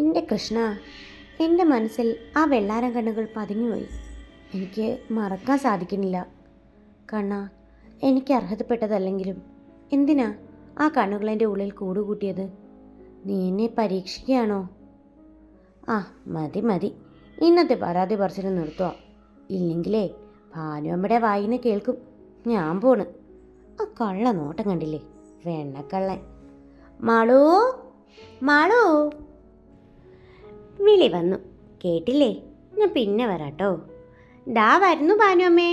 എൻ്റെ കൃഷ്ണ, എൻ്റെ മനസ്സിൽ ആ വെള്ളാരം കണ്ണുകൾ പതിഞ്ഞുപോയി. എനിക്ക് മറക്കാൻ സാധിക്കുന്നില്ല. കണ്ണ, എനിക്ക് അർഹതപ്പെട്ടതല്ലെങ്കിലും എന്തിനാ ആ കണ്ണുകൾ എൻ്റെ ഉള്ളിൽ കൂടുകൂട്ടിയത്? നീ എന്നെ പരീക്ഷിക്കുകയാണോ? ആ, മതി മതി, ഇന്നത്തെ പരാതി പറച്ചിൽ നിർത്തുക. ഇല്ലെങ്കിലേ ഭാനുവമ്മയുടെ വായിന്ന് കേൾക്കും. ഞാൻ പോണ്. ആ കള്ള നോട്ടം കണ്ടില്ലേ, വെണ്ണക്കള്ളൻ. മാളൂ, മാളൂ. വിളി വന്നു, കേട്ടില്ലേ? ഞാൻ പിന്നെ വരാട്ടോ. ദാ വരുന്നു ഭാനുവമ്മേ.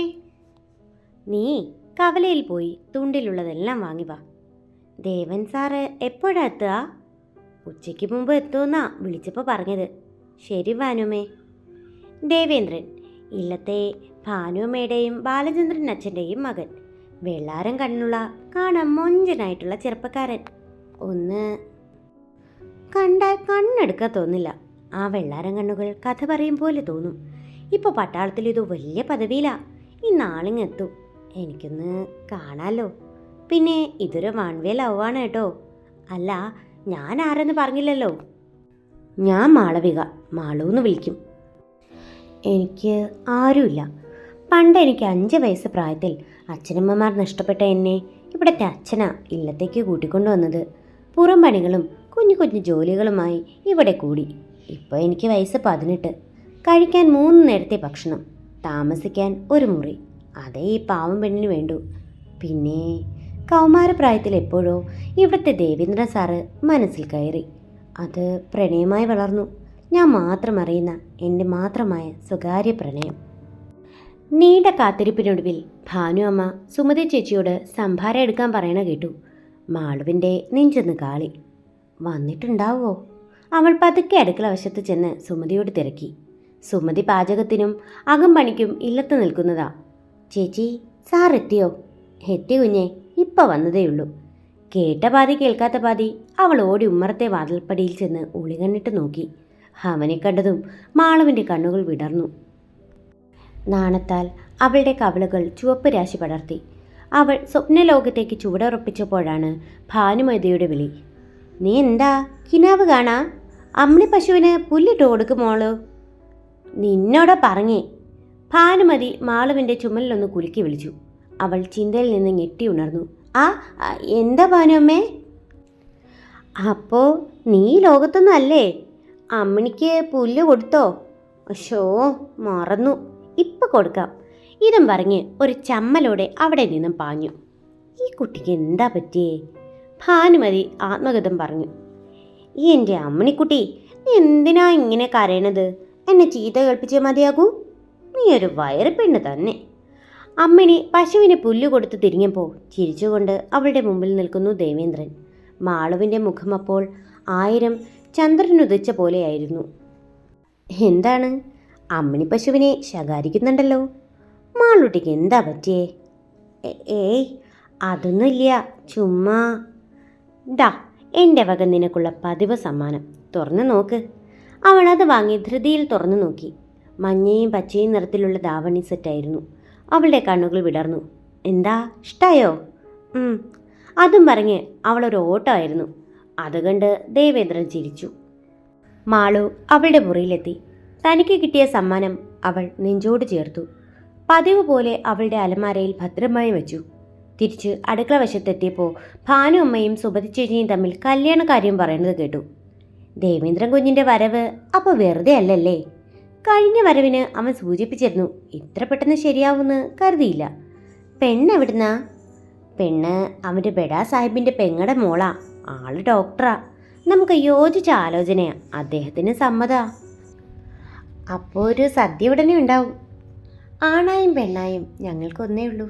നീ കവലയിൽ പോയി തുണ്ടിലുള്ളതെല്ലാം വാങ്ങി വാ. ദേവൻ സാറ് എപ്പോഴാ എത്തുക? ഉച്ചയ്ക്ക് മുമ്പ് എത്തുമെന്നാ വിളിച്ചപ്പോൾ പറഞ്ഞത്. ശരി ഭാനുവമ്മേ. ദേവേന്ദ്രൻ, ഇല്ലത്തെ ഭാനുവമ്മയുടെയും ബാലചന്ദ്രൻ അച്ഛൻ്റെയും മകൻ, വെള്ളാരം കണ്ണുള്ള കാണാൻ മൊഞ്ചനായിട്ടുള്ള ചെറുപ്പക്കാരൻ. ഒന്ന് കണ്ടാൽ കണ്ണെടുക്കാൻ തോന്നില്ല. ആ വെള്ളാരം കണ്ണുകൾ കഥ പറയും പോലെ തോന്നും. ഇപ്പോൾ പട്ടാളത്തിൽ ഇത് വലിയ പദവിയിലാ. ഈ നാളിങ്ങെത്തും. എനിക്കൊന്ന് കാണാലോ. പിന്നെ ഇതൊരു വൺ വേ ലവാണ് കേട്ടോ. അല്ല, ഞാൻ ആരെന്ന് പറഞ്ഞില്ലല്ലോ. ഞാൻ മാളവിക, മാളൂന്ന് വിളിക്കും. എനിക്ക് ആരുമില്ല. പണ്ട് എനിക്ക് 5 വയസ്സ് പ്രായത്തിൽ അച്ഛനമ്മമാർ നഷ്ടപ്പെട്ട എന്നെ ഇവിടുത്തെ അച്ഛനാ ഇല്ലത്തേക്ക് കൂട്ടിക്കൊണ്ടുവന്നത്. പുറം പണികളും കുഞ്ഞു കുഞ്ഞു ജോലികളുമായി ഇവിടെ കൂടി. ഇപ്പോൾ എനിക്ക് വയസ്സ് 18. കഴിക്കാൻ 3 നേരത്തെ ഭക്ഷണം, താമസിക്കാൻ ഒരു മുറി, അതേ ഈ പാവം പെണ്ണിന് വേണ്ടു. പിന്നെ കൗമാരപ്രായത്തിൽ എപ്പോഴോ ഇവിടുത്തെ ദേവേന്ദ്രൻ സാറ് മനസ്സിൽ കയറി. അത് പ്രണയമായി വളർന്നു. ഞാൻ മാത്രം അറിയുന്ന എൻ്റെ മാത്രമായ സ്വകാര്യ പ്രണയം. നീണ്ട കാത്തിരിപ്പിനൊടുവിൽ ഭാനുവമ്മ സുമതി ചേച്ചിയോട് സംഭാരം എടുക്കാൻ പറയണ കേട്ടു. മാളുവിൻ്റെ നെഞ്ചൊന്ന് കാളി. വന്നിട്ടുണ്ടാവോ? അവൾ പതുക്കെ അടുക്കള വശത്ത് ചെന്ന് സുമതിയോട് തിരക്കി. സുമതി പാചകത്തിനും അകം പണിക്കും ഇല്ലത്ത് നിൽക്കുന്നതാ. ചേച്ചി, സാർ എത്തിയോ? എത്തി കുഞ്ഞേ, ഇപ്പം വന്നതേയുള്ളൂ. കേട്ട പാതി കേൾക്കാത്ത പാതി അവൾ ഓടി ഉമ്മറത്തെ വാതിൽപ്പടിയിൽ ചെന്ന് ഒളികണ്ണിട്ട് നോക്കി. അവനെ കണ്ടതും മാളുവിൻ്റെ കണ്ണുകൾ വിടർന്നു. നാണത്താൽ അവളുടെ കവിളുകൾ ചുവപ്പ് രാശി പടർത്തി. അവൾ സ്വപ്നലോകത്തേക്ക് ചുവടുറപ്പിച്ചപ്പോഴാണ് ഭാനുമതിയുടെ വിളി. നീ എന്താ കിനാവ് കാണാ? അമ്മിണി പശുവിന് പുല്ലിട്ട് കൊടുക്കുമോളൂ. നിന്നോടാ പറഞ്ഞേ. ഭാനുമതി മാളുവിൻ്റെ ചുമലിലൊന്ന് കുലുക്കി വിളിച്ചു. അവൾ ചിന്തയിൽ നിന്ന് ഞെട്ടി ഉണർന്നു. ആ, എന്താ ഭാനുവമ്മേ? അപ്പോൾ നീ ലോകത്തൊന്നും അല്ലേ? അമ്മിണിക്ക് പുല്ല് കൊടുത്തോ? അശോ, മറന്നു. ഇപ്പം കൊടുക്കാം. ഇതും പറഞ്ഞ് ഒരു ചമ്മലോടെ അവിടെ നിന്നും പാഞ്ഞു. ഈ കുട്ടിക്ക് എന്താ പറ്റിയേ? ഭാനുമതി ആത്മഗതം പറഞ്ഞു. എൻ്റെ അമ്മിണിക്കുട്ടി, നീ എന്തിനാ ഇങ്ങനെ കരയണത്? എന്നെ ചീത്ത കേൾപ്പിച്ചേ മതിയാകൂ. നീ ഒരു വയറ് പെണ്ണ് തന്നെ. അമ്മിണി പശുവിന് പുല്ല് കൊടുത്ത് തിരിഞ്ഞപ്പോൾ ചിരിച്ചുകൊണ്ട് അവളുടെ മുമ്പിൽ നിൽക്കുന്നു ദേവേന്ദ്രൻ. മാളുവിൻ്റെ മുഖം അപ്പോൾ 1000 ചന്ദ്രനുദിച്ച പോലെയായിരുന്നു. എന്താണ്, അമ്മിണി പശുവിനെ ശകാരിക്കുന്നുണ്ടല്ലോ? മാളൂട്ടിക്ക് എന്താ പറ്റിയേ? ഏയ്, അതൊന്നുമില്ല, ചുമ്മാ. ദാ എൻ്റെ വക നിനക്കുള്ള പതിവ് സമ്മാനം. തുറന്നു നോക്ക്. അവൾ അത് വാങ്ങി ധൃതിയിൽ തുറന്നു നോക്കി. മഞ്ഞയും പച്ചയും നിറത്തിലുള്ള ദാവണി സെറ്റായിരുന്നു. അവളുടെ കണ്ണുകൾ വിടർന്നു. എന്താ, ഇഷ്ടായോ? അതും പറഞ്ഞ് അവളൊരു ഓട്ടമായിരുന്നു. അത് കണ്ട് ദേവേന്ദ്രൻ ചിരിച്ചു. മാളു അവളുടെ മുറിയിലെത്തി. തനിക്ക് കിട്ടിയ സമ്മാനം അവൾ നെഞ്ചോട് ചേർത്തു. പതിവ് പോലെ അവളുടെ അലമാരയിൽ ഭദ്രമായി വെച്ചു. തിരിച്ച് അടുക്കള വശത്തെത്തിയപ്പോൾ ഭാനു അമ്മയും സുമതി ചേച്ചിയും തമ്മിൽ കല്യാണ കാര്യം പറയുന്നത് കേട്ടു. ദേവേന്ദ്രൻ കുഞ്ഞിൻ്റെ വരവ് അപ്പോൾ വെറുതെ അല്ലല്ലേ? കഴിഞ്ഞ വരവിന് അവൻ സൂചിപ്പിച്ചിരുന്നു ഇത്ര പെട്ടെന്ന് ശരിയാവുമെന്ന് കരുതിയില്ല. പെണ്ണെവിടുന്നാ? പെണ്ണ് അവൻ്റെ ബെഡാ സാഹിബിൻ്റെ പെങ്ങടെ മോളാ. ആള് ഡോക്ടറാ. നമുക്ക് യോജിച്ച ആലോചനയാ. അദ്ദേഹത്തിന് സമ്മതാ. അപ്പോൾ ഒരു സദ്യ ഉടനെ ഉണ്ടാവും. ആണായും പെണ്ണായും ഞങ്ങൾക്കൊന്നേ ഉള്ളൂ.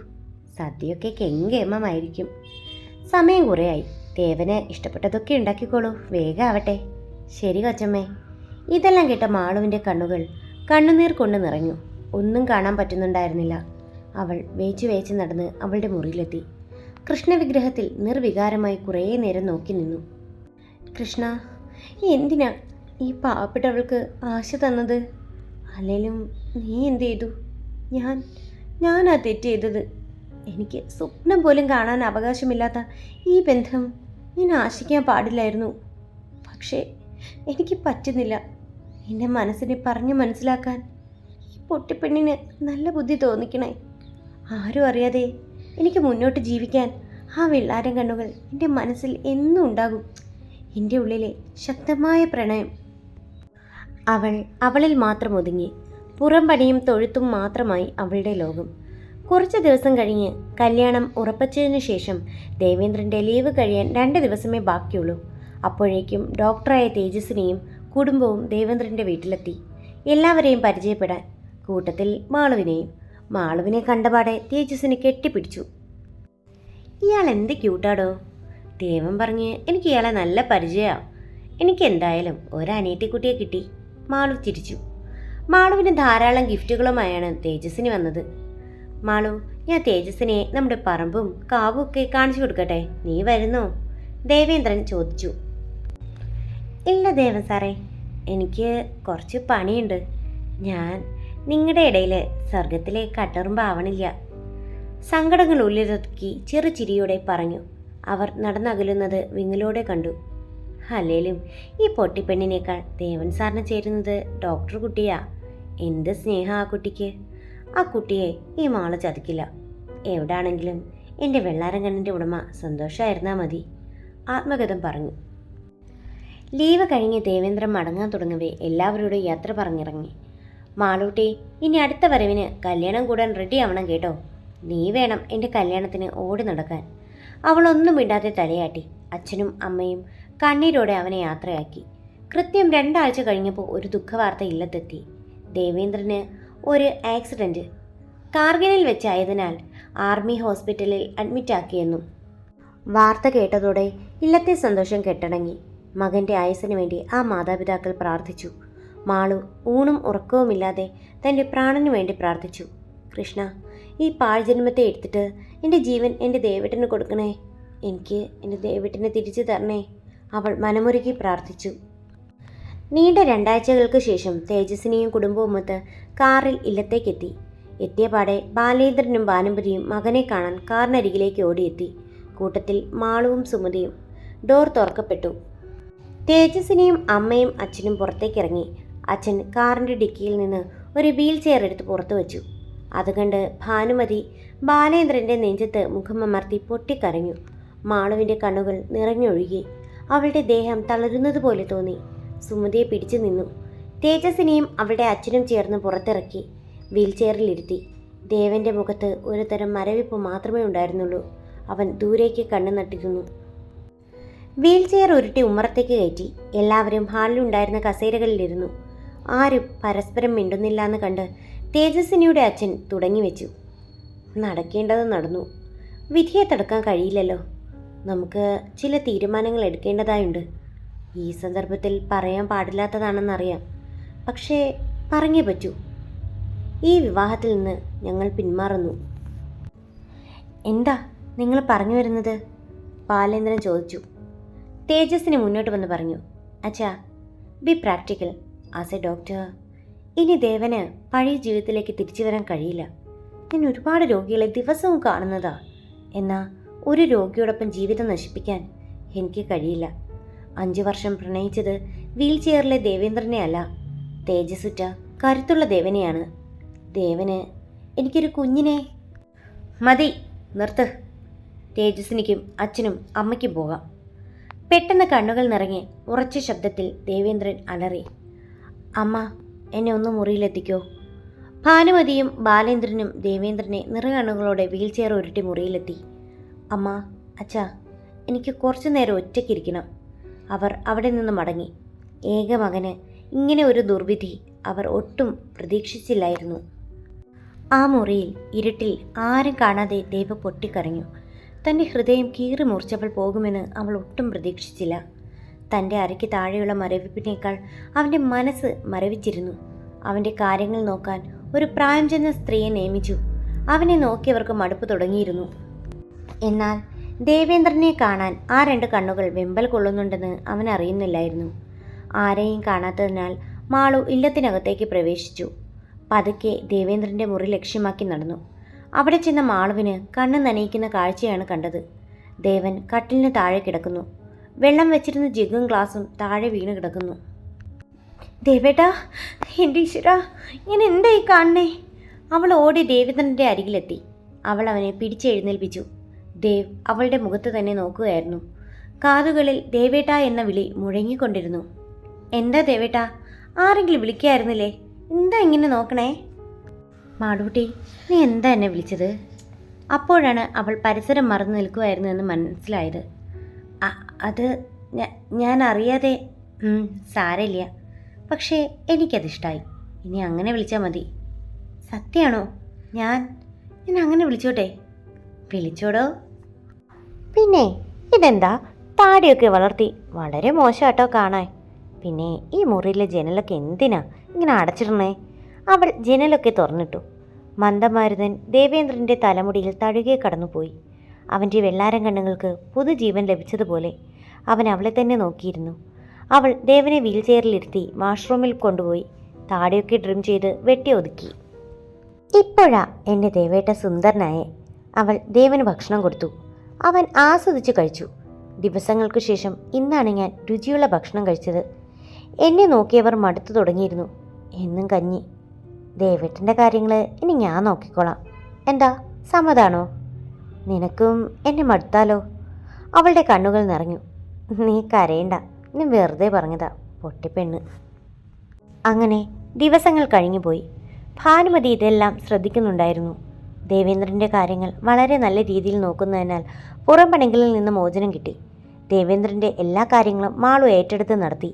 സദ്യയൊക്കെ കെങ്കേമമായിരിക്കും. സമയം കുറേയായി. ദേവന് ഇഷ്ടപ്പെട്ടതൊക്കെ ഉണ്ടാക്കിക്കോളൂ. വേഗം ആവട്ടെ. ശരി കൊച്ചമ്മേ. ഇതെല്ലാം കേട്ട മാളുവിൻ്റെ കണ്ണുകൾ കണ്ണുനീർ കൊണ്ട് നിറഞ്ഞു. ഒന്നും കാണാൻ പറ്റുന്നുണ്ടായിരുന്നില്ല. അവൾ വേച്ച് നടന്ന് അവളുടെ മുറിയിലെത്തി. കൃഷ്ണവിഗ്രഹത്തിൽ നിർവികാരമായി കുറേ നേരം നോക്കി നിന്നു. കൃഷ്ണ, എന്തിനാ ഈ പാവപ്പെട്ടവൾക്ക് ആശ തന്നത്? അല്ലെങ്കിലും നീ എന്ത് ചെയ്തു? ഞാനാ തെറ്റ് ചെയ്തത്. എനിക്ക് സ്വപ്നം പോലും കാണാൻ അവകാശമില്ലാത്ത ഈ ബന്ധം ഞാൻ ആശിക്കാൻ പാടില്ലായിരുന്നു. പക്ഷേ എനിക്ക് പറ്റുന്നില്ല. എൻ്റെ മനസ്സിനെ പറഞ്ഞു മനസ്സിലാക്കാൻ ഈ പൊട്ടിപ്പെണ്ണിന് നല്ല ബുദ്ധി തോന്നിക്കണേ. ആരും അറിയാതെ എനിക്ക് മുന്നോട്ട് ജീവിക്കാൻ ആ വെള്ളാരം കണ്ണുകൾ എൻ്റെ മനസ്സിൽ എന്നും ഉണ്ടാകും. എൻ്റെ ഉള്ളിലെ ശക്തമായ പ്രണയം. അവളിൽ മാത്രം ഒതുങ്ങി. പുറം പണിയും തൊഴുത്തും മാത്രമായി അവളുടെ ലോകം. കുറച്ച് ദിവസം കഴിഞ്ഞ് കല്യാണം ഉറപ്പിച്ചതിനു ശേഷം ദേവേന്ദ്രൻ്റെ ലീവ് കഴിയാൻ 2 ദിവസമേ ബാക്കിയുള്ളൂ. അപ്പോഴേക്കും ഡോക്ടറായ തേജസ്വിനിയും കുടുംബവും ദേവേന്ദ്രൻ്റെ വീട്ടിലെത്തി. എല്ലാവരെയും പരിചയപ്പെടാൻ, കൂട്ടത്തിൽ മാളുവിനെയും. മാളുവിനെ കണ്ടപാടെ തേജസ്വിനി കെട്ടിപ്പിടിച്ചു. ഇയാൾ എന്ത് ക്യൂട്ടാടോ. ദേവൻ പറഞ്ഞ് എനിക്ക് ഇയാളെ നല്ല പരിചയമാണ്. എനിക്ക് എന്തായാലും ഒരനിയത്തിക്കുട്ടിയെ കിട്ടി. മാളു ചിരിച്ചു. മാളുവിന് ധാരാളം ഗിഫ്റ്റുകളുമായാണ് തേജസ്വിനി വന്നത്. മാളു, ഞാൻ തേജസ്വിനിയെ നമ്മുടെ പറമ്പും കാവും ഒക്കെ കാണിച്ചു കൊടുക്കട്ടെ, നീ വരുന്നോ? ദേവേന്ദ്രൻ ചോദിച്ചു. ഇല്ല ദേവൻ സാറേ, എനിക്ക് കുറച്ച് പണിയുണ്ട്. ഞാൻ നിങ്ങളുടെ ഇടയിൽ സ്വർഗത്തിലെ കട്ടറുമ്പാവണില്ല. സങ്കടങ്ങൾ ഉള്ളിലൊതുക്കി ചെറു ചിരിയോടെ പറഞ്ഞു. അവർ നടന്നകലുന്നത് വിങ്ങലോടെ കണ്ടു. അല്ലേലും ഈ പൊട്ടിപ്പെണ്ണിനേക്കാൾ ദേവൻ സാറിന് ചേരുന്നത് ഡോക്ടർ കുട്ടിയാ. എന്ത് സ്നേഹം ആ കുട്ടിക്ക്. ആ കുട്ടിയെ ഈ മാള് ചതിക്കില്ല. എവിടാണെങ്കിലും എൻ്റെ വെള്ളാരങ്കണ്ണിൻ്റെ ഉടമ സന്തോഷമായിരുന്നാൽ മതി, ആത്മഗതം പറഞ്ഞു. ലീവ് കഴിഞ്ഞ് ദേവേന്ദ്രൻ മടങ്ങാൻ തുടങ്ങവേ എല്ലാവരോടും യാത്ര പറഞ്ഞിറങ്ങി. മാളൂട്ടി, ഇനി അടുത്ത വരവിന് കല്യാണം കൂടാൻ റെഡി ആവണം കേട്ടോ. നീ വേണം എൻ്റെ കല്യാണത്തിന് ഓടി നടക്കാൻ. അവളൊന്നും മിണ്ടാതെ തലയാട്ടി. അച്ഛനും അമ്മയും കണ്ണീരോടെ അവനെ യാത്രയാക്കി. കൃത്യം 2 ആഴ്ച കഴിഞ്ഞപ്പോൾ ഒരു ദുഃഖവാർത്ത ഇല്ലത്തെത്തി. ദേവേന്ദ്രന് ഒരു ആക്സിഡൻറ്റ് കാർഗിലിൽ വെച്ചായതിനാൽ ആർമി ഹോസ്പിറ്റലിൽ അഡ്മിറ്റാക്കിയെന്നും വാർത്ത കേട്ടതോടെ ഇല്ലത്തെ സന്തോഷം കെട്ടടങ്ങി. മകൻ്റെ ആയുസ്സിന് വേണ്ടി ആ മാതാപിതാക്കൾ പ്രാർത്ഥിച്ചു. മാളു ഊണും ഉറക്കവുമില്ലാതെ തൻ്റെ പ്രാണന് വേണ്ടി പ്രാർത്ഥിച്ചു. കൃഷ്ണ, ഈ പാഴ്ജന്മത്തെ എടുത്തിട്ട് എൻ്റെ ജീവൻ എൻ്റെ ദേവേട്ടന് കൊടുക്കണേ. എനിക്ക് എൻ്റെ ദേവേട്ടനെ തിരിച്ചു തരണേ, അവൾ മനമുരുകി പ്രാർത്ഥിച്ചു. നീണ്ട 2 ആഴ്ചകൾക്ക് ശേഷം തേജസ്വിനിയും കുടുംബവുമൊത്ത് കാറിൽ ഇല്ലത്തേക്കെത്തി. എത്തിയപാടെ ബാലേന്ദ്രനും ഭാനുമതിയും മകനെ കാണാൻ കാറിനരികിലേക്ക് ഓടിയെത്തി. കൂട്ടത്തിൽ മാളുവും സുമതിയും. ഡോർ തുറക്കപ്പെട്ടു. തേജസ്വിനിയും അമ്മയും അച്ഛനും പുറത്തേക്കിറങ്ങി. അച്ഛൻ കാറിൻ്റെ ഡിക്കിയിൽ നിന്ന് ഒരു വീൽ ചെയർ എടുത്ത് പുറത്തു വച്ചു. അത് കണ്ട് ഭാനുമതി ബാലേന്ദ്രൻ്റെ നെഞ്ചത്ത് മുഖമമർത്തി പൊട്ടിക്കരഞ്ഞു. മാളുവിൻ്റെ കണ്ണുകൾ നിറഞ്ഞൊഴുകി. അവളുടെ ദേഹം തളരുന്നത് പോലെ തോന്നി. സുമതിയെ പിടിച്ചു നിന്നു. തേജസ്വിനിയും അവളുടെ അച്ഛനും ചേർന്ന് പുറത്തിറക്കി വീൽ ചെയറിലിരുത്തി. ദേവൻ്റെ മുഖത്ത് ഒരു തരം മരവിപ്പ് മാത്രമേ ഉണ്ടായിരുന്നുള്ളൂ. അവൻ ദൂരേക്ക് കണ്ണു നട്ടിരുന്നു. വീൽ ചെയർ ഉരുട്ടി ഉമ്മറത്തേക്ക് കയറ്റി. എല്ലാവരും ഹാളിലുണ്ടായിരുന്ന കസേരകളിലിരുന്നു. ആരും പരസ്പരം മിണ്ടുന്നില്ല എന്ന് കണ്ട് തേജസ്വിനിയുടെ അച്ഛൻ തുടങ്ങി വെച്ചു. നടക്കേണ്ടത് നടന്നു. വിധിയെ തടുക്കാൻ കഴിയില്ലല്ലോ. നമുക്ക് ചില തീരുമാനങ്ങൾ എടുക്കേണ്ടതായുണ്ട്. ഈ സന്ദർഭത്തിൽ പറയാൻ പാടില്ലാത്തതാണെന്നറിയാം, പക്ഷേ പറഞ്ഞേ പറ്റൂ. ഈ വിവാഹത്തിൽ നിന്ന് ഞങ്ങൾ പിന്മാറുന്നു. എന്താ നിങ്ങൾ പറഞ്ഞു വരുന്നത്? ബാലേന്ദ്രൻ ചോദിച്ചു. തേജസ്വിനി മുന്നോട്ട് വന്ന് പറഞ്ഞു. അച്ഛാ, B practical. As A doctor, ഇനി ദേവന് പഴയ ജീവിതത്തിലേക്ക് തിരിച്ചു വരാൻ കഴിയില്ല. ഞാൻ ഒരുപാട് രോഗികളെ ദിവസവും കാണുന്നതാ. എന്നാൽ ഒരു രോഗിയോടൊപ്പം ജീവിതം നശിപ്പിക്കാൻ എനിക്ക് കഴിയില്ല. 5 വർഷം പ്രണയിച്ചത് വീൽ ചെയറിലെ ദേവേന്ദ്രനെ അല്ല, തേജസ്സുറ്റ കരുത്തുള്ള ദേവനെയാണ്. ദേവന് എനിക്കൊരു കുഞ്ഞിനെ. മതി, നിർത്ത്. തേജസ്വിനിക്കും അച്ഛനും അമ്മയ്ക്കും പോകാം. പെട്ടെന്ന് കണ്ണുകൾ നിറങ്ങി ഉറച്ച ശബ്ദത്തിൽ ദേവേന്ദ്രൻ അലറി. അമ്മ, എന്നെ ഒന്ന് മുറിയിലെത്തിക്കോ. ഭാനുമതിയും ബാലേന്ദ്രനും ദേവേന്ദ്രനെ നിറകണ്ണുകളോടെ വീൽ ചെയർ ഉരുട്ടി മുറിയിലെത്തി. അമ്മ, അച്ഛാ, എനിക്ക് കുറച്ചു നേരം ഒറ്റയ്ക്കിരിക്കണം. അവർ അവിടെ നിന്ന് മടങ്ങി. ഏക മകന് ഇങ്ങനെ ഒരു ദുർവിധി അവർ ഒട്ടും പ്രതീക്ഷിച്ചില്ലായിരുന്നു. ആ മുറിയിൽ ഇരുട്ടിൽ ആരും കാണാതെ ദേവ പൊട്ടിക്കരഞ്ഞു. തൻ്റെ ഹൃദയം കീറി മുറിച്ചവൾ പോകുമെന്ന് അവൾ ഒട്ടും പ്രതീക്ഷിച്ചില്ല. തൻ്റെ അരയ്ക്ക് താഴെയുള്ള മരവിപ്പിനേക്കാൾ അവൻ്റെ മനസ്സ് മരവിച്ചിരുന്നു. അവൻ്റെ കാര്യങ്ങൾ നോക്കാൻ ഒരു പ്രായം ചെന്ന സ്ത്രീയെ നിയമിച്ചു. അവനെ നോക്കിയവർക്ക് മടുപ്പ് തുടങ്ങിയിരുന്നു. എന്നാൽ ദേവേന്ദ്രനെ കാണാൻ ആ 2 കണ്ണുകൾ വെമ്പൽ കൊള്ളുന്നുണ്ടെന്ന് അവൻ അറിയുന്നില്ലായിരുന്നു. ആരെയും കാണാത്തതിനാൽ മാളു ഇല്ലത്തിനകത്തേക്ക് പ്രവേശിച്ചു. പതുക്കെ ദേവേന്ദ്രൻ്റെ മുറി ലക്ഷ്യമാക്കി നടന്നു. അവിടെ ചെന്ന മാളുവിന് കണ്ണ് നനയിക്കുന്ന കാഴ്ചയാണ് കണ്ടത്. ദേവൻ കട്ടിലിന് താഴെ കിടക്കുന്നു. വെള്ളം വെച്ചിരുന്ന ജഗ്ഗും ഗ്ലാസും താഴെ വീണ് കിടക്കുന്നു. ദേവേട്ടാ, എൻ്റെ ഈശ്വരാ, ഞാൻ എന്തായി കാണണേ? അവൾ ഓടി ദേവേന്ദ്രൻ്റെ അരികിലെത്തി. അവൾ അവനെ പിടിച്ചെഴുന്നേൽപ്പിച്ചു. ദേവ് അവളുടെ മുഖത്ത് തന്നെ നോക്കുകയായിരുന്നു. കാതുകളിൽ ദേവേട്ടാ എന്ന വിളി മുഴങ്ങിക്കൊണ്ടിരുന്നു. എന്താ ദേവേട്ടാ, ആരെങ്കിലും വിളിക്കായിരുന്നില്ലേ? എന്താ ഇങ്ങനെ നോക്കണേ? മാളൂട്ടി, നീ എന്താ എന്നെ വിളിച്ചത്? അപ്പോഴാണ് അവൾ പരിസരം മറന്നു നിൽക്കുമായിരുന്നു എന്ന് മനസ്സിലായത്. അത് ഞാൻ അറിയാതെ. സാരമില്ല, പക്ഷേ എനിക്കതിഷ്ടമായി. ഇനി അങ്ങനെ വിളിച്ചാൽ മതി. സത്യമാണോ? ഞാൻ അങ്ങനെ വിളിച്ചോട്ടെ? വിളിച്ചോടോ. പിന്നെ ഇതെന്താ താടിയൊക്കെ വളർത്തി? വളരെ മോശമാട്ടോ കാണാൻ. പിന്നെ ഈ മുറിയിലെ ജനലൊക്കെ എന്തിനാ ഇങ്ങനെ അടച്ചിടണേ? അവൾ ജനലൊക്കെ തുറന്നിട്ടു. മന്ദമാരുതൻ ദേവേന്ദ്രൻ്റെ തലമുടിയിൽ തഴുകെ കടന്നുപോയി. അവൻ്റെ വെള്ളാരം കണ്ണുകൾക്ക് പുതുജീവൻ ലഭിച്ചതുപോലെ അവൻ അവളെ തന്നെ നോക്കിയിരുന്നു. അവൾ ദേവനെ വീൽ ചെയറിലിരുത്തി വാഷ്റൂമിൽ കൊണ്ടുപോയി താടിയൊക്കെ ട്രിം ചെയ്ത് വെട്ടി ഒതുക്കി. ഇപ്പോഴാ എൻ്റെ ദേവേട്ട സുന്ദരനായേ. അവൾ ദേവന് ഭക്ഷണം കൊടുത്തു. അവൻ ആസ്വദിച്ചു കഴിച്ചു. ദിവസങ്ങൾക്ക് ശേഷം ഇന്നാണ് ഞാൻ രുചിയുള്ള ഭക്ഷണം കഴിച്ചത്. എന്നെ നോക്കിയവർ മടുത്തു തുടങ്ങിയിരുന്നു. എന്നും കഞ്ഞി. ദേവേട്ടൻ്റെ കാര്യങ്ങൾ ഇനി ഞാൻ നോക്കിക്കോളാം. എന്താ, സമ്മതാണോ? നിനക്കും എന്നെ മടുത്താലോ? അവളുടെ കണ്ണുകൾ നിറഞ്ഞു. നീ കരയണ്ട, ഞാൻ വെറുതെ പറഞ്ഞതാ, പൊട്ടിപ്പെണ്ണ്. അങ്ങനെ ദിവസങ്ങൾ കഴിഞ്ഞുപോയി. ഭാനുമതി ഇതെല്ലാം ശ്രദ്ധിക്കുന്നുണ്ടായിരുന്നു. ദേവേന്ദ്രൻ്റെ കാര്യങ്ങൾ വളരെ നല്ല രീതിയിൽ നോക്കുന്നതിനാൽ പുറംപണികളിൽ നിന്ന് മോചനം കിട്ടി. ദേവേന്ദ്രൻ്റെ എല്ലാ കാര്യങ്ങളും മാളു ഏറ്റെടുത്ത് നടത്തി.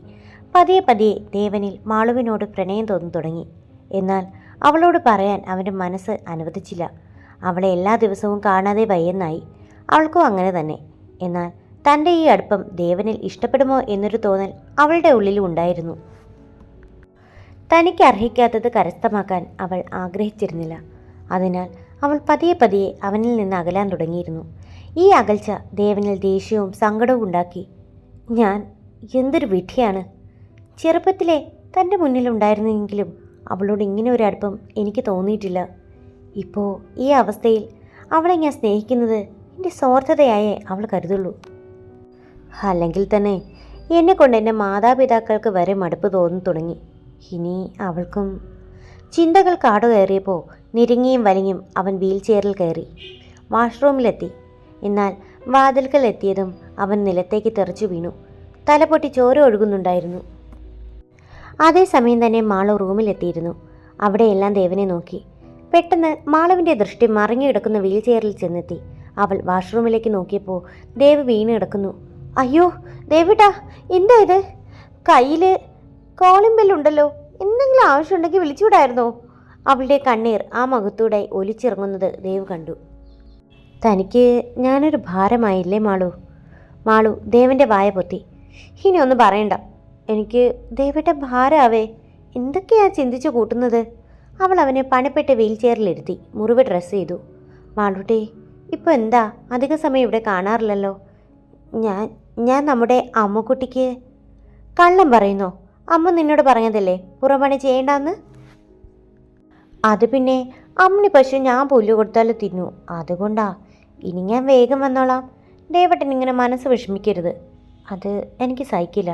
പതിയെ പതിയെ ദേവനിൽ മാളുവിനോട് പ്രണയം തോന്നി തുടങ്ങി. എന്നാൽ അവളോട് പറയാൻ അവൻ്റെ മനസ്സ് അനുവദിച്ചില്ല. അവളെ എല്ലാ ദിവസവും കാണാതെ വയ്യെന്നായി. അവൾക്കും അങ്ങനെ തന്നെ. എന്നാൽ തൻ്റെ ഈ അടുപ്പം ദേവനിൽ ഇഷ്ടപ്പെടുമോ എന്നൊരു തോന്നൽ അവളുടെ ഉള്ളിലും ഉണ്ടായിരുന്നു. തനിക്ക് അർഹിക്കാത്തത് കരസ്ഥമാക്കാൻ അവൾ ആഗ്രഹിച്ചിരുന്നില്ല. അതിനാൽ അവൾ പതിയെ പതിയെ അവനിൽ നിന്ന് അകലാൻ തുടങ്ങിയിരുന്നു. ഈ അകൽച്ച ദേവനിൽ ദേഷ്യവും സങ്കടവും ഉണ്ടാക്കി. ഞാൻ എന്തൊരു വിഡ്ഢിയാണ്! ചെറുപ്പത്തിലെ തൻ്റെ മുന്നിലുണ്ടായിരുന്നെങ്കിലും അവളോട് ഇങ്ങനെ ഒരു അടുപ്പം എനിക്ക് തോന്നിയിട്ടില്ല. ഇപ്പോൾ ഈ അവസ്ഥയിൽ അവളെ ഞാൻ സ്നേഹിക്കുന്നത് എൻ്റെ സ്വാർത്ഥതയായേ അവൾ കരുതുള്ളൂ. അല്ലെങ്കിൽ തന്നെ എന്നെക്കൊണ്ട് എൻ്റെ മാതാപിതാക്കൾക്ക് വരെ മടുപ്പ് തോന്നി തുടങ്ങി. ഇനി അവൾക്കും. ചിന്തകൾ കാടു കയറിയപ്പോൾ നിരങ്ങിയും വലിഞ്ഞും അവൻ വീൽ ചെയറിൽ കയറി വാഷ്റൂമിലെത്തി. എന്നാൽ വാതിൽക്കൽ എത്തിയതും അവൻ നിലത്തേക്ക് തെറിച്ചു വീണു. തലപൊട്ടി ചോര ഒഴുകുന്നുണ്ടായിരുന്നു. അതേസമയം തന്നെ മാളു റൂമിലെത്തിയിരുന്നു. അവിടെയെല്ലാം ദേവനെ നോക്കി. പെട്ടെന്ന് മാളുവിൻ്റെ ദൃഷ്ടി മറിഞ്ഞു കിടക്കുന്ന വീൽ ചെയറിൽ ചെന്നെത്തി. അവൾ വാഷ്റൂമിലേക്ക് നോക്കിയപ്പോൾ ദേവ് വീണ് കിടക്കുന്നു. അയ്യോ ദേവിട്ടാ, എന്താ ഇത്? കയ്യിൽ കോളിംഗ് ബെല്ലുണ്ടല്ലോ. എന്തെങ്കിലും ആവശ്യമുണ്ടെങ്കിൽ വിളിച്ചുകൂടായിരുന്നോ? അവളുടെ കണ്ണീർ ആ മുഖത്തൂടെ ഒലിച്ചിറങ്ങുന്നത് ദേവ് കണ്ടു. തനിക്ക് ഞാനൊരു ഭാരമായില്ലേ മാളു? മാളു ദേവൻ്റെ വായ പൊത്തി. ഇനി ഒന്നും പറയണ്ട, എനിക്ക് ദേവേട്ട ഭാരമാവേ. എന്തൊക്കെയാ ചിന്തിച്ചു കൂട്ടുന്നത്? അവൾ അവനെ പണിപ്പെട്ട് വീൽ ചെയറിലിരുത്തി മുറിവ് ഡ്രസ്സ് ചെയ്തു. മാളൂട്ടി, ഇപ്പോൾ എന്താ? അധിക സമയം ഇവിടെ കാണാറില്ലല്ലോ. ഞാൻ നമ്മുടെ അമ്മുക്കുട്ടിക്ക്. കള്ളം പറയുന്നോ? അമ്മ നിന്നോട് പറഞ്ഞതല്ലേ പുറംപണി ചെയ്യേണ്ടെന്ന്? അത് പിന്നെ അമ്മിണി പശു ഞാൻ പുല്ല് കൊടുത്താലും തിന്നു, അതുകൊണ്ടാ. ഇനി ഞാൻ വേഗം വന്നോളാം. ദേവട്ടൻ ഇങ്ങനെ മനസ്സ് വിഷമിക്കരുത്, അത് എനിക്ക് സഹിക്കില്ല.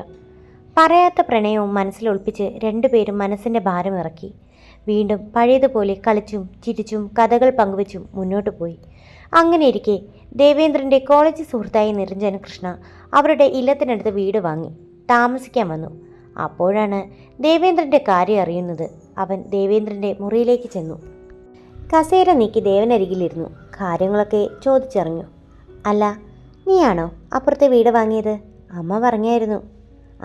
പറയാത്ത പ്രണയവും മനസ്സിലൊളിപ്പിച്ച് രണ്ടുപേരും മനസ്സിൻ്റെ ഭാരം ഇറക്കി. വീണ്ടും പഴയതുപോലെ കളിച്ചും ചിരിച്ചും കഥകൾ പങ്കുവച്ചും മുന്നോട്ട് പോയി. അങ്ങനെയിരിക്കെ ദേവേന്ദ്രൻ്റെ കോളേജ് സുഹൃത്തായ നിരഞ്ജന കൃഷ്ണ അവരുടെ ഇല്ലത്തിനടുത്ത് വീട് വാങ്ങി താമസിക്കാൻ വന്നു. അപ്പോഴാണ് ദേവേന്ദ്രൻ്റെ കാര്യം അറിയുന്നത്. അവൻ ദേവേന്ദ്രൻ്റെ മുറിയിലേക്ക് ചെന്നു. കസേര നീക്കി ദേവനരികിലിരുന്നു. കാര്യങ്ങളൊക്കെ ചോദിച്ചറിഞ്ഞു. അല്ല, നീയാണോ അപ്പുറത്തെ വീട് വാങ്ങിയത്? അമ്മ പറഞ്ഞായിരുന്നു.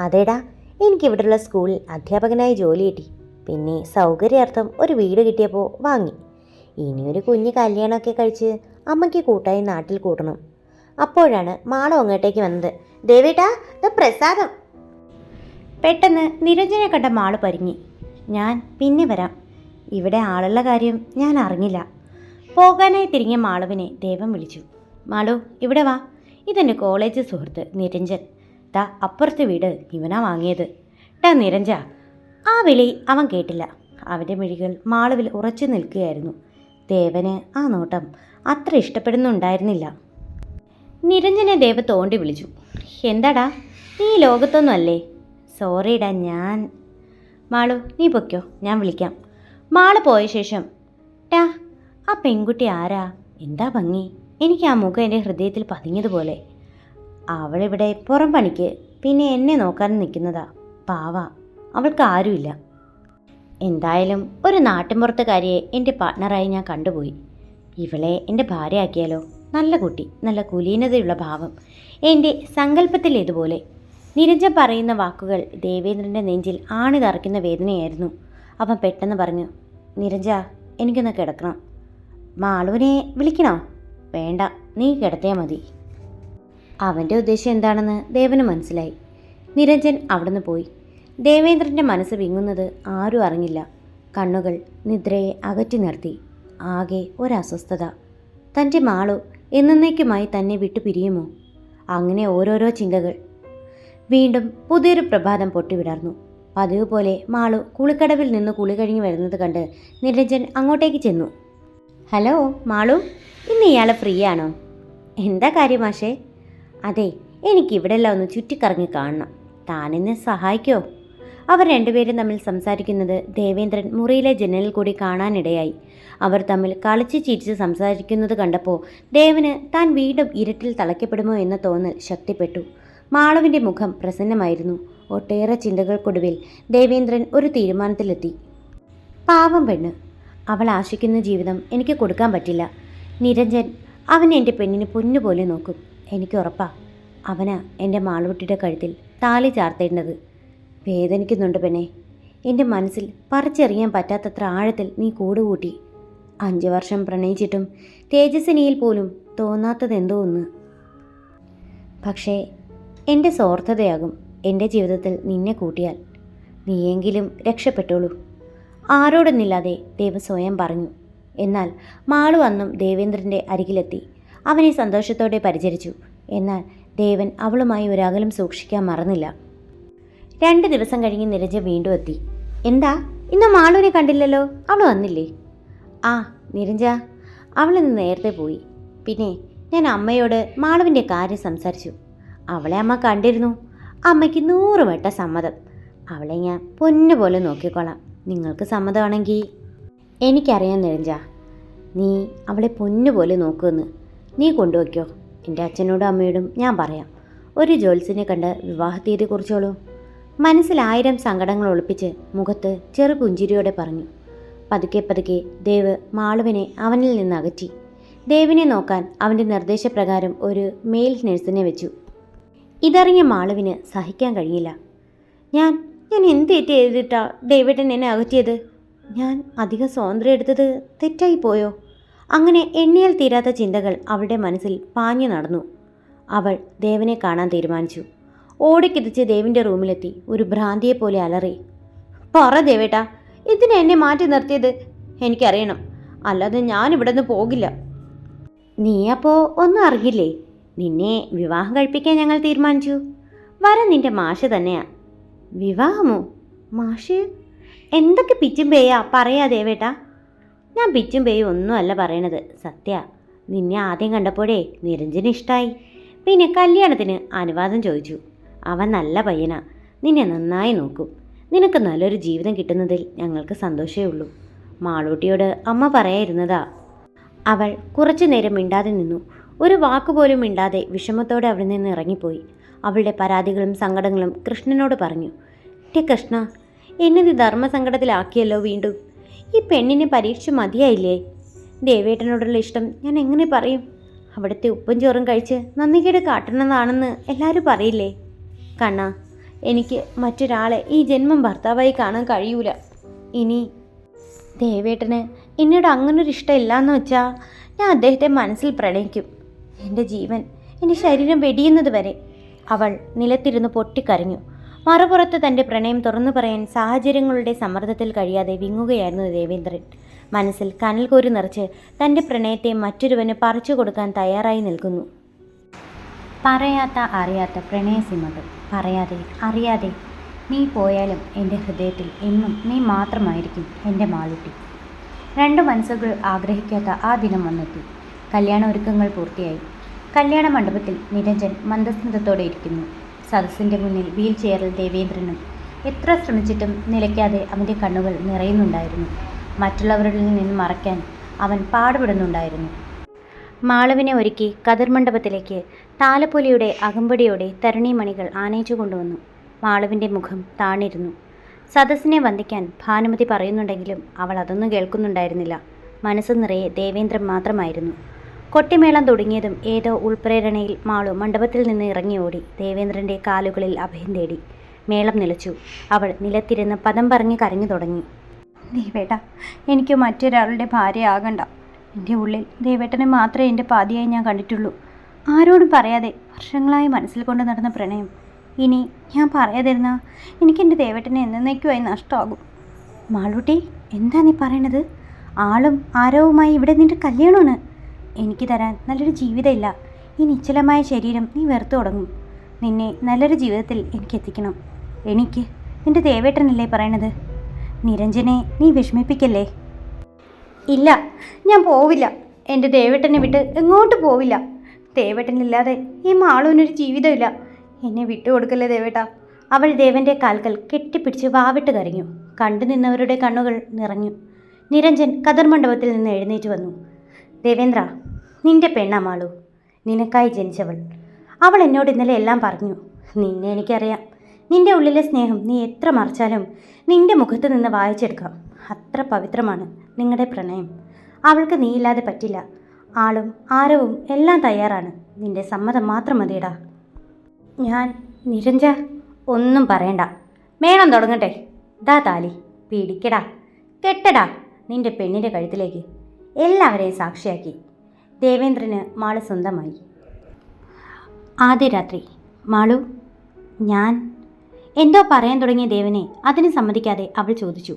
അതേടാ, എനിക്കിവിടെയുള്ള സ്കൂളിൽ അധ്യാപകനായി ജോലി കിട്ടി. പിന്നെ സൗകര്യാർത്ഥം ഒരു വീട് കിട്ടിയപ്പോൾ വാങ്ങി. ഇനിയൊരു കുഞ്ഞ് കല്യാണമൊക്കെ കഴിച്ച് അമ്മയ്ക്ക് കൂട്ടായി നാട്ടിൽ കൂട്ടണം. അപ്പോഴാണ് മാളു അങ്ങോട്ടേക്ക് വന്നത്. ദേവേട്ടാ, ഇത് പ്രസാദം. പെട്ടെന്ന് നിരഞ്ജനെ കണ്ട മാളു പരിങ്ങി. ഞാൻ പിന്നെ വരാം, ഇവിടെ ആളുള്ള കാര്യം ഞാൻ അറിഞ്ഞില്ല. പോകാനായി തിരിഞ്ഞ മാളുവിനെ ദേവൻ വിളിച്ചു. മാളു, ഇവിടെ വാ. ഇതെൻ്റെ കോളേജ് സുഹൃത്ത് നിരഞ്ജൻ. ദാ അപ്പുറത്തെ വീട് ഇവനാ വാങ്ങിയത്. ടാ നിരഞ്ജ. ആ വിളി അവൻ കേട്ടില്ല. അവൻ്റെ മിഴികൾ മാളുവിൽ ഉറച്ചു നിൽക്കുകയായിരുന്നു. ദേവന് ആ നോട്ടം അത്ര ഇഷ്ടപ്പെടുന്നുണ്ടായിരുന്നില്ല. നിരഞ്ജനെ ദേവ തോണ്ടി വിളിച്ചു. എന്താടാ, നീ ഈ ലോകത്തൊന്നും അല്ലേ? സോറിടാ ഞാൻ. മാളു നീ പൊയ്ക്കോ, ഞാൻ വിളിക്കാം. മാള് പോയ ശേഷം, ടാ ആ പെൺകുട്ടി ആരാ? എന്താ ഭംഗി. എനിക്ക് ആ മുഖം എൻ്റെ ഹൃദയത്തിൽ പതിഞ്ഞതുപോലെ. അവളിവിടെ പുറം പണിക്ക് പിന്നെ എന്നെ നോക്കാൻ നിൽക്കുന്നതാ. പാവ, അവൾക്ക് ആരുമില്ല. എന്തായാലും ഒരു നാട്ടിൻപുറത്തുകാരിയെ എൻ്റെ പാർട്ട്ണറായി ഞാൻ കണ്ടുപോയി. ഇവളെ എൻ്റെ ഭാര്യയാക്കിയാലോ? നല്ല കുട്ടി, നല്ല കുലീനതയുള്ള ഭാവം, എൻ്റെ സങ്കല്പത്തിലേതുപോലെ. നിരഞ്ജൻ പറയുന്ന വാക്കുകൾ ദേവേന്ദ്രൻ്റെ നെഞ്ചിൽ ആണി തറയ്ക്കുന്ന വേദനയായിരുന്നു. അവൻ പെട്ടെന്ന് പറഞ്ഞു, നിരഞ്ജ, എനിക്കൊന്ന് കിടക്കണം. മാളുവിനെ വിളിക്കണോ? വേണ്ട, നീ കിടത്തിയാൽ മതി. അവൻ്റെ ഉദ്ദേശം എന്താണെന്ന് ദേവന് മനസ്സിലായി. നിരഞ്ജൻ അവിടുന്ന് പോയി. ദേവേന്ദ്രൻ്റെ മനസ്സ് വിങ്ങുന്നത് ആരും അറിഞ്ഞില്ല. കണ്ണുകൾ നിദ്രയെ അകറ്റി നിർത്തി. ആകെ ഒരസ്വസ്ഥത. തൻ്റെ മാളു എന്നേക്കുമായി തന്നെ വിട്ടു പിരിയുമോ? അങ്ങനെ ഓരോരോ ചിന്തകൾ. വീണ്ടും പുതിയൊരു പ്രഭാതം പൊട്ടിവിടർന്നു. പതിവ് പോലെ മാളു കുളിക്കടവിൽ നിന്ന് കുളി കഴിഞ്ഞ് വരുന്നത് കണ്ട് നിരഞ്ജൻ അങ്ങോട്ടേക്ക് ചെന്നു. ഹലോ മാളു, ഇന്ന് ഇയാൾ ഫ്രീ ആണോ? എന്താ കാര്യം മാഷേ? അതെ, എനിക്കിവിടെല്ലാം ഒന്ന് ചുറ്റിക്കറങ്ങി കാണണം. താനെന്നെ സഹായിക്കോ? അവർ രണ്ടുപേരും തമ്മിൽ സംസാരിക്കുന്നത് ദേവേന്ദ്രൻ മുറിയിലെ ജനലിൽ കൂടി കാണാനിടയായി. അവർ തമ്മിൽ കളിച്ച് ചിരിച്ച് സംസാരിക്കുന്നത് കണ്ടപ്പോൾ ദേവന് താൻ വീണ്ടും ഇരുട്ടിൽ തളയ്ക്കപ്പെടുമോ എന്ന തോന്നൽ ശക്തിപ്പെട്ടു. മാളവിൻ്റെ മുഖം പ്രസന്നമായിരുന്നു. ഒട്ടേറെ ചിന്തകൾക്കൊടുവിൽ ദേവേന്ദ്രൻ ഒരു തീരുമാനത്തിലെത്തി. പാവം പെണ്ണ്, അവൾ ആശിക്കുന്ന ജീവിതം എനിക്ക് കൊടുക്കാൻ പറ്റില്ല. നിരഞ്ജൻ അവൻ എൻ്റെ പെണ്ണിന് പൊന്നുപോലെ നോക്കും. എനിക്ക് ഉറപ്പാ. അവനാ എൻ്റെ മാളുകുട്ടിയുടെ കഴുത്തിൽ താലി ചാർത്തേണ്ടത്. വേദനിക്കുന്നുണ്ട് പെണ്ണെ. എൻ്റെ മനസ്സിൽ പറിച്ചെറിയാൻ പറ്റാത്തത്ര ആഴത്തിൽ നീ കൂടുകൂട്ടി. 5 വർഷം പ്രണയിച്ചിട്ടും തേജസ്വിനിയിൽ പോലും തോന്നാത്തതെന്തോ ഒന്ന്. പക്ഷേ എൻ്റെ സ്വാർത്ഥതയാകും എൻ്റെ ജീവിതത്തിൽ നിന്നെ കൂട്ടിയാൽ. നീയെങ്കിലും രക്ഷപ്പെട്ടോളൂ. ആരോടൊന്നില്ലാതെ ദേവ സ്വയം പറഞ്ഞു. എന്നാൽ മാളു അന്നും ദേവേന്ദ്രൻ്റെ അരികിലെത്തി. അവനെ സന്തോഷത്തോടെ പരിചരിച്ചു. എന്നാൽ ദേവൻ അവളുമായി ഒരകലം സൂക്ഷിക്കാൻ മറന്നില്ല. 2 ദിവസം കഴിഞ്ഞ് നിരഞ്ജൻ വീണ്ടും എത്തി. എന്താ, ഇന്ന് മാളുവിനെ കണ്ടില്ലല്ലോ? അവൾ വന്നില്ലേ? ആ നിരഞ്ജ, അവളിന്ന് നേരത്തെ പോയി. പിന്നെ ഞാൻ അമ്മയോട് മാളുവിൻ്റെ കാര്യം സംസാരിച്ചു. അവളെ അമ്മ കണ്ടിരുന്നു. അമ്മയ്ക്ക് 100 വട്ട സമ്മതം. അവളെ ഞാൻ പൊന്നുപോലെ നോക്കിക്കോളാം. നിങ്ങൾക്ക് സമ്മതമാണെങ്കിൽ. എനിക്കറിയാം നിരഞ്ജ, നീ അവളെ പൊന്നുപോലെ നോക്കുമെന്ന്. നീ കൊണ്ടുവയ്ക്കോ. എൻ്റെ അച്ഛനോടും അമ്മയോടും ഞാൻ പറയാം. ഒരു ജോത്സ്യനെ കണ്ട് വിവാഹത്തീയതി കുറിച്ചോളൂ. മനസ്സിൽ 1000 സങ്കടങ്ങൾ ഒളിപ്പിച്ച് മുഖത്ത് ചെറു പുഞ്ചിരിയോടെ പറഞ്ഞു. പതുക്കെ പതുക്കെ ദേവ് മാളുവിനെ അവനിൽ നിന്ന് അകറ്റി. ദേവിനെ നോക്കാൻ അവൻ്റെ നിർദ്ദേശപ്രകാരം ഒരു മെയിൽ നഴ്സിനെ വെച്ചു. ഇതറിഞ്ഞ മാളുവിന് സഹിക്കാൻ കഴിയില്ല. ഞാൻ എന്ത് തെറ്റ് ചെയ്തിട്ടാ ദേവേട്ടൻ എന്നെ അകറ്റിയത്? ഞാൻ അധികം സ്വാതന്ത്ര്യം എടുത്തത് തെറ്റായി പോയോ? അങ്ങനെ എണ്ണിയാൽ തീരാത്ത ചിന്തകൾ അവളുടെ മനസ്സിൽ പാഞ്ഞു നടന്നു. അവൾ ദേവനെ കാണാൻ തീരുമാനിച്ചു. ഓടിക്കിതച്ച് ദേവിൻ്റെ റൂമിലെത്തി ഒരു ഭ്രാന്തിയെപ്പോലെ അലറി. പറ ദേവേട്ടാ, ഇതിനെ എന്നെ മാറ്റി നിർത്തിയത് എനിക്കറിയണം. അല്ലാതെ ഞാനിവിടെ നിന്ന് പോകില്ല. നീ അപ്പോൾ ഒന്നും അറിയില്ലേ? നിന്നെ വിവാഹം കഴിപ്പിക്കാൻ ഞങ്ങൾ തീരുമാനിച്ചു. വരൻ നിന്റെ മാഷ് തന്നെയാ. വിവാഹമോ? മാഷ്? എന്തൊക്കെ പിച്ചും പേയാ പറയാ ദേവേട്ടാ? ഞാൻ പിച്ചും പേയും ഒന്നും അല്ല പറയണത്, സത്യ. നിന്നെ ആദ്യം കണ്ടപ്പോഴേ നിരഞ്ജന് ഇഷ്ടമായി. പിന്നെ കല്യാണത്തിന് അനുവാദം ചോദിച്ചു. അവൻ നല്ല പയ്യനാ, നിന്നെ നന്നായി നോക്കും. നിനക്ക് നല്ലൊരു ജീവിതം കിട്ടുന്നതിൽ ഞങ്ങൾക്ക് സന്തോഷമേ ഉള്ളൂ. മാളൂട്ടിയോട് അമ്മ പറയായിരുന്നതാ. അവൾ കുറച്ചു നേരം മിണ്ടാതെ നിന്നു. ഒരു വാക്കുപോലും മിണ്ടാതെ വിഷമത്തോടെ അവിടെ നിന്ന് ഇറങ്ങിപ്പോയി. അവളുടെ പരാതികളും സങ്കടങ്ങളും കൃഷ്ണനോട് പറഞ്ഞു. കൃഷ്ണ, എന്നത് ധർമ്മസങ്കടത്തിലാക്കിയല്ലോ വീണ്ടും. ഈ പെണ്ണിനെ പരീക്ഷിച്ച് മതിയായില്ലേ? ദേവേട്ടനോടുള്ള ഇഷ്ടം ഞാൻ എങ്ങനെ പറയും? അവിടുത്തെ ഉപ്പും ചോറും കഴിച്ച് നന്ദികേട് കാട്ടണതാണെന്ന് എല്ലാവരും പറയില്ലേ? കണ്ണാ, എനിക്ക് മറ്റൊരാളെ ഈ ജന്മം ഭർത്താവായി കാണാൻ കഴിയൂല. ഇനി ദേവേട്ടന് എന്നോട് അങ്ങനൊരു ഇഷ്ടമില്ലാന്ന് വെച്ചാൽ ഞാൻ അദ്ദേഹത്തെ മനസ്സിൽ പ്രണയിക്കും. എൻ്റെ ജീവൻ, എൻ്റെ ശരീരം വെടിയുന്നത് വരെ. അവൾ നിലത്തിരുന്ന് പൊട്ടിക്കരഞ്ഞു. മറുപുറത്ത് തൻ്റെ പ്രണയം തുറന്നു പറയാൻ സാഹചര്യങ്ങളുടെ സമ്മർദ്ദത്തിൽ കഴിയാതെ വിങ്ങുകയായിരുന്നു ദേവേന്ദ്രൻ. മനസ്സിൽ കനൽ കോരി നിറച്ച് തൻ്റെ പ്രണയത്തെ മറ്റൊരുവന് പറിച്ചു കൊടുക്കാൻ തയ്യാറായി നിൽക്കുന്നു. പറയാത്ത അറിയാത്ത പ്രണയസിമകൾ. പറയാതെ അറിയാതെ നീ പോയാലും എൻ്റെ ഹൃദയത്തിൽ എന്നും നീ മാത്രമായിരിക്കും എൻ്റെ മാളൂട്ടി. 2 മനസ്സുകൾ ആഗ്രഹിക്കാത്ത ആ ദിനം വന്നെത്തി. കല്യാണ ഒരുക്കങ്ങൾ പൂർത്തിയായി. കല്യാണ മണ്ഡപത്തിൽ നിരഞ്ജൻ മന്ദസ്മിതത്തോടെ ഇരിക്കുന്നു. സദസ്സിൻ്റെ മുന്നിൽ വീൽ ചെയറിൽ ദേവേന്ദ്രനും. എത്ര ശ്രമിച്ചിട്ടും നിലയ്ക്കാതെ അവൻ്റെ കണ്ണുകൾ നിറയുന്നുണ്ടായിരുന്നു. മറ്റുള്ളവരിൽ നിന്ന് മറയ്ക്കാൻ അവൻ പാടുപെടുന്നുണ്ടായിരുന്നു. മാളുവിനെ ഒരുക്കി കതിർ മണ്ഡപത്തിലേക്ക് താലപ്പൊലിയുടെ അകമ്പടിയോടെ തരുണീമണികൾ ആനയിച്ചു കൊണ്ടുവന്നു. മാളുവിൻ്റെ മുഖം താണിരുന്നു. സദസ്സിനെ വന്ദിക്കാൻ ഭാനുമതി പറയുന്നുണ്ടെങ്കിലും അവൾ അതൊന്നും കേൾക്കുന്നുണ്ടായിരുന്നില്ല. മനസ്സ് നിറയെ ദേവേന്ദ്രൻ മാത്രമായിരുന്നു. കൊട്ടിമേളം തുടങ്ങിയതും ഏതോ ഉൾപ്രേരണയിൽ മാളു മണ്ഡപത്തിൽ നിന്ന് ഇറങ്ങി ഓടി ദേവേന്ദ്രൻ്റെ കാലുകളിൽ അഭയം തേടി. മേളം നിലച്ചു. അവൾ നിലത്തിരുന്ന് പദം പറഞ്ഞ് കരഞ്ഞു തുടങ്ങി. ദേവേട്ട, എനിക്ക് മറ്റൊരാളുടെ ഭാര്യയാകണ്ട. എൻ്റെ ഉള്ളിൽ ദേവേട്ടനെ മാത്രമേ എൻ്റെ പാതിയായി ഞാൻ കണ്ടിട്ടുള്ളൂ. ആരോടും പറയാതെ വർഷങ്ങളായി മനസ്സിൽ കൊണ്ട് നടന്ന പ്രണയം ഇനി ഞാൻ പറയാതിരുന്ന എനിക്കെൻ്റെ ദേവേട്ടനെ എന്നേക്കുമായി നഷ്ടമാകും. മാളൂട്ടി, എന്താ നീ പറയണത്? ആളും ആരവുമായി ഇവിടെ നിൻ്റെ കല്യാണമാണ്. എനിക്ക് തരാൻ നല്ലൊരു ജീവിതമില്ല. ഈ നിശ്ചലമായ ശരീരം നീ വെറുത്തു തുടങ്ങും. നിന്നെ നല്ലൊരു ജീവിതത്തിൽ എനിക്ക് എത്തിക്കണം. എനിക്ക് നിൻ്റെ ദേവേട്ടനല്ലേ പറയണത്? നിരഞ്ജനെ നീ വിഷമിപ്പിക്കല്ലേ. ഇല്ല, ഞാൻ പോവില്ല. എൻ്റെ ദേവേട്ടനെ വിട്ട് എങ്ങോട്ട് പോവില്ല. ദേവേട്ടനില്ലാതെ ഈ മാളൂനൊരു ജീവിതമില്ല. എന്നെ വിട്ടുകൊടുക്കല്ലേ ദേവേട്ട. അവൾ ദേവൻ്റെ കാൽക്കൽ കെട്ടിപ്പിടിച്ച് വാവിട്ട് കരഞ്ഞു. കണ്ടു നിന്നവരുടെ കണ്ണുകൾ നിറഞ്ഞു. നിരഞ്ജൻ കതിർ മണ്ഡപത്തിൽ നിന്ന് എഴുന്നേറ്റ് വന്നു. ദേവേന്ദ്ര, നിന്റെ പെണ്ണാ മാളു, നിനക്കായി ജനിച്ചവൾ. അവൾ എന്നോട് ഇന്നലെ എല്ലാം പറഞ്ഞു. നിന്നെ എനിക്കറിയാം. നിന്റെ ഉള്ളിലെ സ്നേഹം നീ എത്ര മറച്ചാലും നിന്റെ മുഖത്ത് നിന്ന് വായിച്ചെടുക്കാം. അത്ര പവിത്രമാണ് നിങ്ങളുടെ പ്രണയം. അവൾക്ക് നീയില്ലാതെ പറ്റില്ല. ആളും ആരവും എല്ലാം തയ്യാറാണ്. നിന്റെ സമ്മതം മാത്രം മതിയടാ. നിരഞ്ജ, ഒന്നും പറയണ്ട. മേളം തുടങ്ങട്ടെ. ദാ താലി, പിടിക്കടാ, കെട്ടടാ നിന്റെ പെണ്ണിൻ്റെ കഴുത്തിലേക്ക്. എല്ലാവരെയും സാക്ഷിയാക്കി. ദേവേന്ദ്രന് മാളു സ്വന്തമായി. ആദ്യ രാത്രി. മാളു, എന്തോ പറയാൻ തുടങ്ങിയ ദേവനെ അതിന് സമ്മതിക്കാതെ അവൾ ചോദിച്ചു.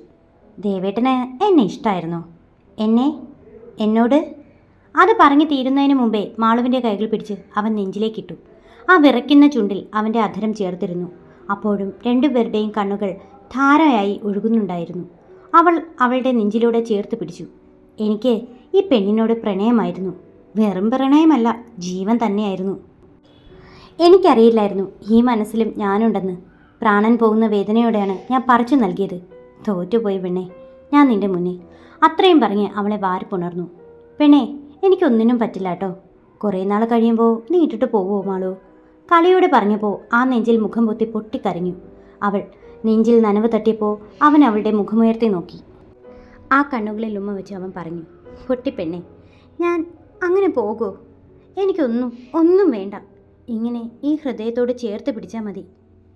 ദേവേട്ടന് എന്നെ ഇഷ്ടമായിരുന്നോ? എന്നോട്? അത് പറഞ്ഞു തീരുന്നതിന് മുമ്പേ മാളുവിൻ്റെ കൈകൾ പിടിച്ച് അവൻ നെഞ്ചിലേക്കിട്ടു. ആ വിറയ്ക്കുന്ന ചുണ്ടിൽ അവൻ്റെ അധരം ചേർത്തിരുന്നു. അപ്പോഴും രണ്ടുപേരുടെയും കണ്ണുകൾ ധാരയായി ഒഴുകുന്നുണ്ടായിരുന്നു. അവൾ അവളുടെ നെഞ്ചിലൂടെ ചേർത്ത് പിടിച്ചു. എനിക്ക് ഈ പെണ്ണിനോട് പ്രണയമായിരുന്നു. വെറും പ്രണയമല്ല, ജീവൻ തന്നെയായിരുന്നു. എനിക്കറിയില്ലായിരുന്നു ഈ മനസ്സിലും ഞാനുണ്ടെന്ന്. പ്രാണൻ പോകുന്ന വേദനയോടെയാണ് ഞാൻ പറിച്ചു നൽകിയത്. തോറ്റുപോയി പെണ്ണെ, ഞാൻ നിൻ്റെ മുന്നിൽ. അത്രയും പറഞ്ഞ് അവളെ വാരിപ്പുണർന്നു. പെണ്ണെ, എനിക്കൊന്നിനും പറ്റില്ല കേട്ടോ. കുറേ നാൾ കഴിയുമ്പോൾ നീ ഇട്ടിട്ട് പോവുമോ മാളൂ? കളിയോടെ പറഞ്ഞപ്പോൾ ആ നെഞ്ചിൽ മുഖം പൊത്തി പൊട്ടിക്കരഞ്ഞു. അവൾ നെഞ്ചിൽ നനവ് തട്ടിയപ്പോൾ അവൻ അവളുടെ മുഖമുയർത്തി നോക്കി. ആ കണ്ണുകളിൽ ഉമ്മ വെച്ച് അവൻ പറഞ്ഞു. പൊട്ടിപ്പെണ്ണെ, ഞാൻ അങ്ങനെ പോകോ? ഒന്നും വേണ്ട. ഇങ്ങനെ ഈ ഹൃദയത്തോട് ചേർത്ത് പിടിച്ചാൽ മതി.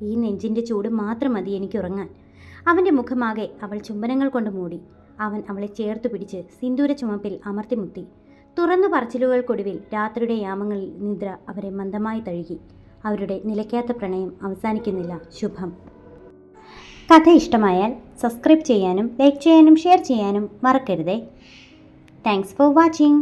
ഈ നെഞ്ചിൻ്റെ ചൂട് മാത്രം മതി എനിക്ക് ഉറങ്ങാൻ. അവൻ്റെ മുഖമാകെ അവൾ ചുംബനങ്ങൾ കൊണ്ട് മൂടി. അവൻ അവളെ ചേർത്ത് പിടിച്ച് സിന്ദൂര ചുമപ്പിൽ അമർത്തിമുത്തി. തുറന്നു പറച്ചിലുകൾക്കൊടുവിൽ രാത്രിയുടെ യാമങ്ങളിൽ നിദ്ര അവരെ മന്ദമായി തഴുകി. അവരുടെ നിലയ്ക്കാത്ത പ്രണയം അവസാനിക്കുന്നില്ല. ശുഭം. കഥ ഇഷ്ടമായാൽ സബ്സ്ക്രൈബ് ചെയ്യാനും ലൈക്ക് ചെയ്യാനും ഷെയർ ചെയ്യാനും മറക്കരുതേ. Thanks for watching.